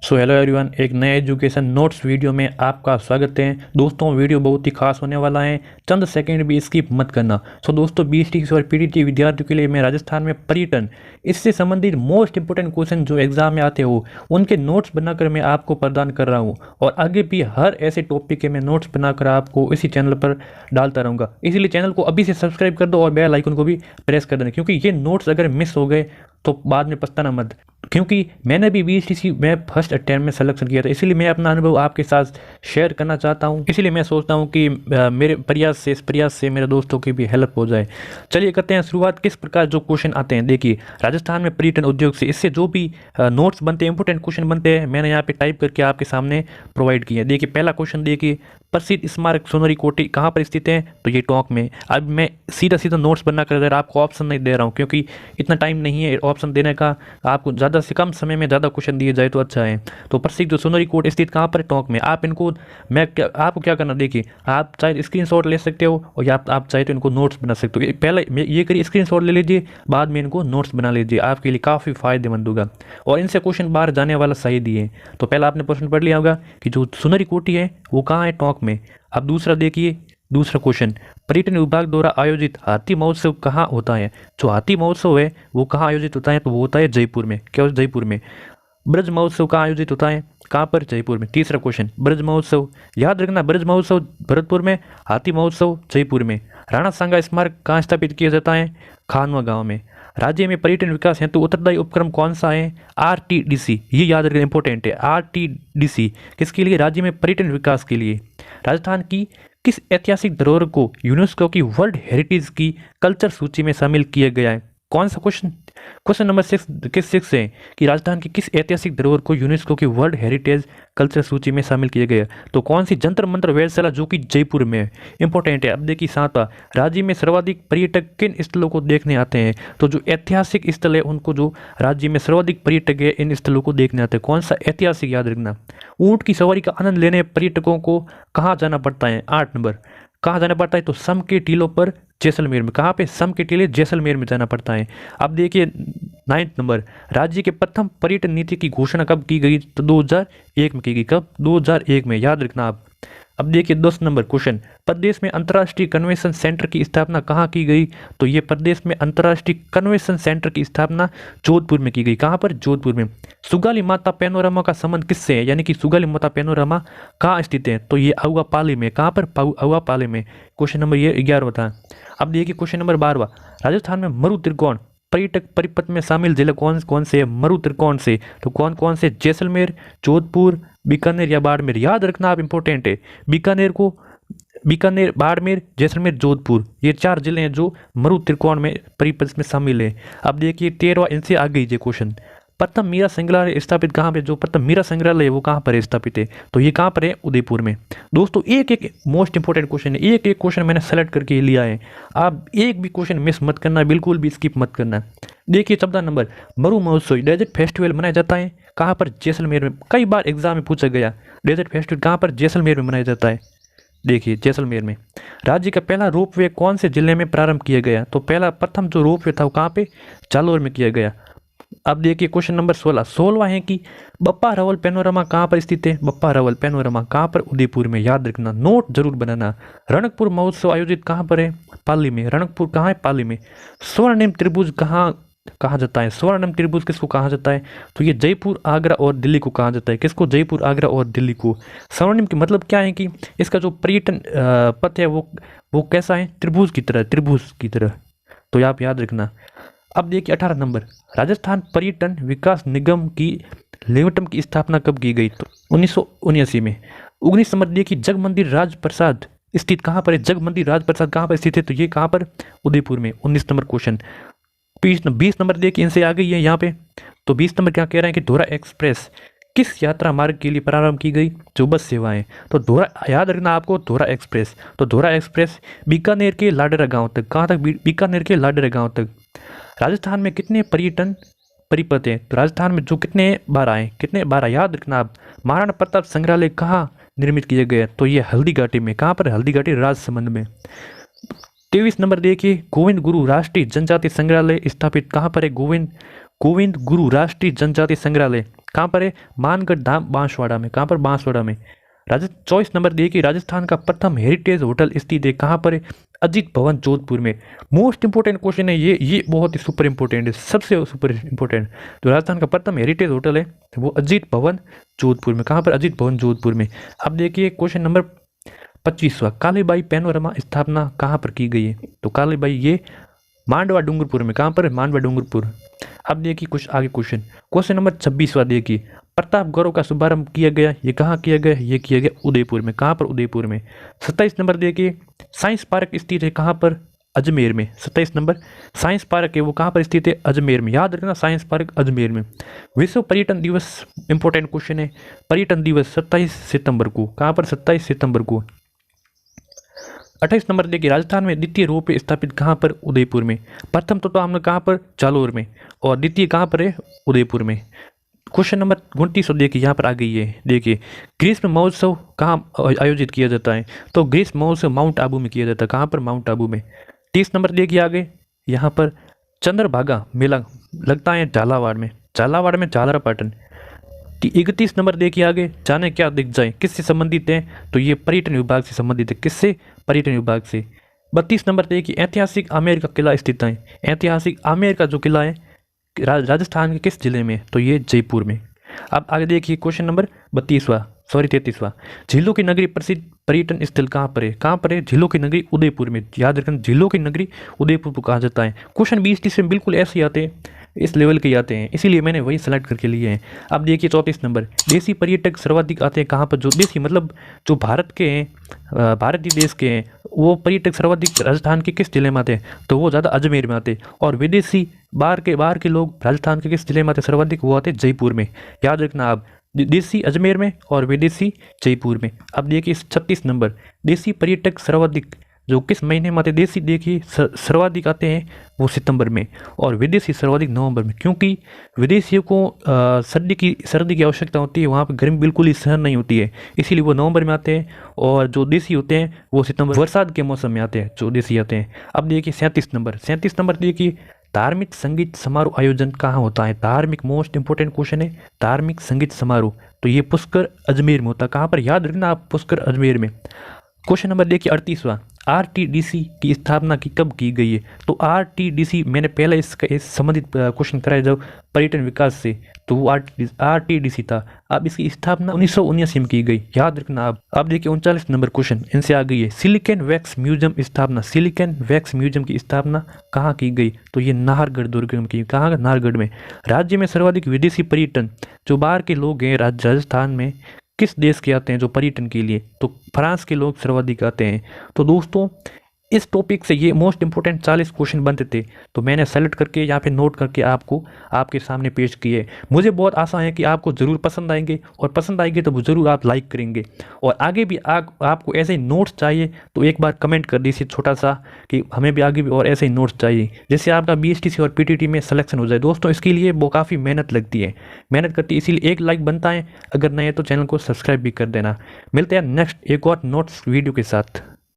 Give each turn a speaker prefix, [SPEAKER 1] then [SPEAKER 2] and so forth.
[SPEAKER 1] So hello everyone, एक नए education notes video में आपका स्वागत है। दोस्तों, वीडियो बहुत ही खास होने वाला है, चंद सेकंड भी स्किप मत करना। सो दोस्तों, बीएसटी और पीटीटी विद्यार्थियों के लिए मैं राजस्थान में पर्यटन इससे संबंधित मोस्ट इंपोर्टेंट क्वेश्चन जो एग्जाम में आते हो उनके नोट्स बनाकर मैं आपको प्रदान कर रहा हूँ। और आगे भी हर ऐसे टॉपिक के मैं नोट्स बनाकर आपको इसी चैनल पर डालता रहूँगा। इसीलिए चैनल को अभी से सब्सक्राइब कर दो और बेल आइकन को भी प्रेस कर देना, क्योंकि ये नोट्स अगर मिस हो गए तो बाद में पछताना मत। क्योंकि मैंने भी बीएसटीसी में फर्स्ट अटेम्प्ट में सिलेक्शन किया था, इसीलिए मैं अपना अनुभव आपके साथ शेयर करना चाहता हूं। इसीलिए मैं सोचता हूं कि मेरे इस प्रयास से मेरे दोस्तों की भी हेल्प हो जाए। चलिए करते हैं शुरुआत। किस प्रकार जो क्वेश्चन आते हैं, देखिए राजस्थान में पर्यटन उद्योग से इससे जो भी नोट्स बनते हैं, इंपोर्टेंट क्वेश्चन बनते हैं, मैंने यहाँ पे टाइप करके आपके सामने प्रोवाइड किया है। देखिए पहला क्वेश्चन, देखिए प्रसिद्ध स्मारक सोनरी कोटी कहाँ पर स्थित है, तो ये टोंक में। अब मैं सीधा सीधा नोट्स बनाकर दे रहा, आपको ऑप्शन नहीं दे रहा हूँ क्योंकि इतना टाइम नहीं है ऑप्शन देने का। आपको ज़्यादा से कम समय में ज़्यादा क्वेश्चन दिए जाए तो अच्छा है। तो प्रसिद्ध जो सोनरी कोट स्थित कहाँ पर, टोंक में। आप इनको आपको क्या करना, देखिए आप चाहे स्क्रीनशॉट ले सकते हो और या आप चाहे तो इनको नोट्स बना सकते हो। पहले ये करिए, स्क्रीनशॉट ले लीजिए, बाद में इनको नोट्स बना लीजिए, आपके लिए काफ़ी फायदेमंद होगा। और इनसे क्वेश्चन बाहर जाने वाला सही दिए। तो पहला आपने प्रश्न पढ़ लिया होगा कि जो सोनरी कोटी है वो कहाँ है, टोंक में। अब दूसरा देखिए, दूसरा क्वेश्चन, पर्यटन विभाग द्वारा आयोजित हाथी महोत्सव कहाँ होता है। जो हाथी महोत्सव है वो कहाँ आयोजित होता है, तो वो होता है जयपुर में। क्या जयपुर में। ब्रज महोत्सव कहाँ आयोजित होता है, कहाँ पर, जयपुर में। तीसरा क्वेश्चन, ब्रज महोत्सव, याद रखना ब्रज महोत्सव भरतपुर में, हाथी महोत्सव जयपुर में। राणा सांगा स्मारक कहाँ स्थापित किया जाता है, खानवा गांव में। राज्य में पर्यटन विकास हेतु उत्तरदायी उपक्रम कौन सा है, आरटीडीसी। ये याद रखना इंपॉर्टेंट है, आरटीडीसी किसके लिए, राज्य में पर्यटन विकास के लिए। राजस्थान की किस ऐतिहासिक धरोहर को यूनेस्को की वर्ल्ड हेरिटेज की कल्चर सूची में शामिल किया गया है। कौन सा क्वेश्चन, क्वेश्चन नंबर 6 है कि राजस्थान की किस ऐतिहासिक धरोहर को यूनेस्को की वर्ल्ड हेरिटेज कल्चर सूची में शामिल किया गया, तो कौन सी, जंतर मंतर वेधशाला जो कि जयपुर में है। इंपॉर्टेंट है। अब देखिए सातवां, राज्य में सर्वाधिक पर्यटक किन स्थलों को देखने आते हैं, तो जो ऐतिहासिक स्थल है उनको, जो राज्य में सर्वाधिक पर्यटक है इन स्थलों को देखने आते हैं। कौन सा, ऐतिहासिक, याद रखना। ऊंट की सवारी का आनंद लेने पर्यटकों को कहाँ जाना पड़ता है, 8 नंबर, कहाँ जाना पड़ता है, तो सम के टीलों पर जैसलमेर में। कहाँ पे, सम के टीले जैसलमेर में जाना पड़ता है। अब देखिए 9 नंबर, राज्य के प्रथम पर्यटन नीति की घोषणा कब की गई, तो 2001 में की गई। कब, 2001 में, याद रखना आप। अब देखिए 10 नंबर क्वेश्चन, प्रदेश में अंतर्राष्ट्रीय कन्वेंशन सेंटर की स्थापना कहाँ की गई, तो ये प्रदेश में अंतर्राष्ट्रीय कन्वेंशन सेंटर की स्थापना जोधपुर में की गई। कहाँ पर, जोधपुर में। सुगाली माता पैनोरमा का संबंध किससे है, यानी कि सुगाली माता पैनोरमा कहाँ स्थित है, तो ये अहुआ पाली में। कहाँ पर, अहुआ पाली में। क्वेश्चन नंबर ये 11 था। अब देखिए क्वेश्चन नंबर 12, राजस्थान में मरु त्रिकोण पर्यटक परिपथ में शामिल जिले कौन कौन से, मरु त्रिकोण से, तो कौन कौन से, जैसलमेर, जोधपुर, बीकानेर या बाड़मेर। याद रखना आप, इंपॉर्टेंट है। बीकानेर, बाड़मेर, जैसलमेर, जोधपुर, ये 4 जिले हैं जो मरु त्रिकोण में परिपथ में शामिल है। अब देखिए 13वां, इनसे आगे ही क्वेश्चन, प्रथम मीरा संग्रहालय स्थापित कहाँ पे, जो प्रथम मीरा संग्रहालय है वो कहाँ पर स्थापित है, तो ये कहाँ पर है, उदयपुर में। दोस्तों एक एक मोस्ट इंपोर्टेंट क्वेश्चन है, एक एक क्वेश्चन मैंने सेलेक्ट करके लिया है। आप एक भी क्वेश्चन मिस मत करना, बिल्कुल भी स्किप मत करना। देखिए 14 number, Maru Mahotsav desert festival मनाया जाता है कहाँ पर, जैसलमेर में। कई बार एग्जाम में पूछा गया, डेजर्ट फेस्टिवल कहाँ पर, जैसलमेर में मनाया जाता है। देखिए जैसलमेर में। राज्य का पहला रोपवे कौन से जिले में प्रारंभ किया गया, तो प्रथम जो रोपवे था वो कहाँ पे, जालोर में किया गया। अब देखिए क्वेश्चन नंबर 16 है कि बप्पा रावल पैनोरमा कहाँ पर स्थित है, बप्पा रावल पैनोरमा कहाँ पर, उदयपुर में। याद रखना, नोट जरूर बनाना। रणकपुर महोत्सव आयोजित कहाँ पर है, पाली में। रणकपुर कहाँ है, पाली में। स्वर्णिम त्रिभुज कहाँ कहा जाता है, स्वर्णिम त्रिभुज किसको कहा जाता है, तो ये जयपुर, आगरा और दिल्ली को कहा जाता है। किसको, जयपुर, आगरा और दिल्ली को। स्वर्णिम के मतलब क्या है कि इसका जो पर्यटन पथ है वो कैसा है, त्रिभुज की तरह, त्रिभुज की तरह, तो आप याद रखना। अब देखिए 18 नंबर, राजस्थान पर्यटन विकास निगम की लिमिटेड की स्थापना कब की गई, तो 1979 में। 19 नंबर देखिए, जगमंदिर राजप्रसाद स्थित कहाँ पर है, जगमंदिर राजप्रसाद कहाँ पर स्थित है, तो ये कहाँ पर, उदयपुर में। 19 नंबर क्वेश्चन। 20 नंबर देखिए, इनसे आ गई है यहाँ पे। तो 20 नंबर क्या कह रहे हैं कि धोरा एक्सप्रेस किस यात्रा मार्ग के लिए प्रारंभ की गई, जो बस सेवाएं। तो धोरा, याद रखना आपको, धोरा एक्सप्रेस। तो धोरा एक्सप्रेस बीकानेर के लाडरा गांव तक, कहाँ तक, बीकानेर के लाडरा गांव तक। राजस्थान में कितने पर्यटन परिपथ हैं, तो राजस्थान में जो कितने 12 हैं, कितने 12, याद रखना आप। महाराणा प्रताप संग्रहालय कहाँ निर्मित किए गए, तो ये हल्दी घाटी में। कहाँ पर, हल्दी घाटी, राजसमंद में। 23 नंबर देखिए, गोविंद गुरु राष्ट्रीय जनजाति संग्रहालय स्थापित कहाँ पर है, गोविंद गुरु राष्ट्रीय जनजाति संग्रहालय कहाँ पर है? मानगढ़ धाम बांसवाड़ा में। कहाँ पर? बांसवाड़ा में। चॉइस नंबर देखिए, राजस्थान का प्रथम हेरिटेज होटल स्थित है कहाँ पर है? अजीत भवन जोधपुर में। मोस्ट इंपोर्टेंट क्वेश्चन है ये बहुत ही सुपर इंपोर्टेंट है, सबसे सुपर इंपोर्टेंट। जो राजस्थान का प्रथम हेरिटेज होटल है वो अजीत भवन जोधपुर में। कहाँ पर? अजीत भवन जोधपुर में। अब देखिए क्वेश्चन नंबर 25वां, कालीबाई पैनोरमा स्थापना कहाँ पर की गई है? तो कालीबाई ये मांडवा डूंगरपुर में। कहाँ पर? मांडवा डूंगरपुर। अब देखिए कुछ आगे क्वेश्चन नंबर 26वां देखिए, प्रतापगढ़ का शुभारंभ किया गया, ये कहाँ किया गया? ये किया गया उदयपुर में। कहाँ पर? उदयपुर में। 27 नंबर देखिए, साइंस पार्क स्थित है कहाँ पर? अजमेर में। 27 नंबर साइंस पार्क है वो कहाँ पर स्थित है? अजमेर में। याद रखना साइंस पार्क अजमेर में। विश्व पर्यटन दिवस इंपॉर्टेंट क्वेश्चन है, पर्यटन दिवस 27 सितंबर को। कहाँ पर? 27 सितंबर को। 28 नंबर देखिए, राजस्थान में द्वितीय रोपवे स्थापित कहाँ पर? उदयपुर में। प्रथम तो हमने कहाँ पर? जालोर में, और द्वितीय कहाँ पर है? उदयपुर में। क्वेश्चन नंबर 29 देखिए, यहाँ पर आ गई है। देखिए, ग्रीष्म महोत्सव कहाँ आयोजित किया जाता है? तो ग्रीष्म महोत्सव माउंट आबू में किया जाता है। कहाँ पर? माउंट आबू में। 30 नंबर देखिए आगे, यहाँ पर चंद्रभागा मेला लगता है झालावाड़ में। झालावाड़ में झालरापाटन। 31 नंबर देखिए आगे, जाने क्या दिख जाए किससे संबंधित है? तो ये पर्यटन विभाग से संबंधित है। किससे? पर्यटन विभाग से। 32 नंबर देखिए, ऐतिहासिक आमेर का किला स्थित है। ऐतिहासिक आमेर का जो किला है राजस्थान के किस जिले में? तो ये जयपुर में। अब आगे देखिए क्वेश्चन नंबर 33वां, झीलों की नगरी प्रसिद्ध पर्यटन स्थल कहाँ पर है? कहाँ पर है? झीलों की नगरी उदयपुर में। याद रखना झीलों की नगरी उदयपुर को कहा जाता है। क्वेश्चन 20 में बिल्कुल ऐसे ही आते हैं, इस लेवल के आते हैं, इसीलिए मैंने वही सेलेक्ट करके लिए हैं। अब देखिए 34 नंबर, देसी पर्यटक सर्वाधिक आते हैं कहाँ पर? जो देसी मतलब जो भारत के हैं, भारतीय देश के हैं, वो पर्यटक सर्वाधिक राजस्थान के किस जिले में आते हैं? तो वो ज़्यादा अजमेर में आते हैं। और विदेशी बाहर के लोग राजस्थान के किस जिले में आते हैं सर्वाधिक? वो आते हैं जयपुर में। याद रखना आप, देसी अजमेर में और विदेशी जयपुर में। अब देखिए 36 नंबर, देसी पर्यटक सर्वाधिक जो किस महीने में आते हैं? देसी देखिए सर्वाधिक आते हैं वो सितंबर में, और विदेशी सर्वाधिक नवंबर में, क्योंकि विदेशियों को सर्दी की आवश्यकता होती है, वहाँ पर गर्मी बिल्कुल ही सहन नहीं होती है, इसीलिए वो नवंबर में आते हैं। और जो देसी होते हैं वो सितंबर बरसात के मौसम में आते हैं, जो देसी आते हैं। अब देखिए 37 नंबर देखिए, धार्मिक संगीत समारोह आयोजन कहाँ होता है? धार्मिक मोस्ट इंपोर्टेंट क्वेश्चन है, धार्मिक संगीत समारोह। तो ये पुष्कर अजमेर में होता है। कहाँ पर? याद रखना आप, पुष्कर अजमेर में। क्वेश्चन नंबर देखिए 38वां, आरटीडीसी की स्थापना कब की गई है? तो आरटीडीसी मैंने पहले इसका संबंधित क्वेश्चन कराया जब पर्यटन विकास से, तो वो आरटीडीसी था। अब इसकी स्थापना 1979 में की गई। याद रखना आप। अब देखिए 39 नंबर क्वेश्चन इनसे आ गई है, सिलिकॉन वैक्स म्यूजियम स्थापना। सिलिकॉन वैक्स म्यूजियम की स्थापना कहाँ की गई? तो ये नाहरगढ़ दुर्ग में की। कहाँ? नाहरगढ़ में। राज्य में सर्वाधिक विदेशी पर्यटन जो बाहर के लोग हैं राजस्थान में किस देश के आते हैं जो पर्यटन के लिए? तो फ्रांस के लोग सर्वाधिक आते हैं। तो दोस्तों इस टॉपिक से ये मोस्ट इंपोर्टेंट 40 क्वेश्चन बनते थे, तो मैंने सेलेक्ट करके यहाँ पे नोट करके आपको आपके सामने पेश किए। मुझे बहुत आशा है कि आपको ज़रूर पसंद आएंगे, और पसंद आएंगे तो ज़रूर आप लाइक करेंगे। और आगे भी आपको ऐसे ही नोट्स चाहिए तो एक बार कमेंट कर दीजिए छोटा सा कि हमें भी आगे भी और ऐसे ही नोट्स चाहिए, जिससे आपका BSTC और PTT में सिलेक्शन हो जाए। दोस्तों इसके लिए वो काफ़ी मेहनत लगती है, मेहनत करती है, इसीलिए एक लाइक बनता है। अगर नहीं है तो चैनल को सब्सक्राइब भी कर देना। मिलते हैं नेक्स्ट एक और नोट्स वीडियो के साथ।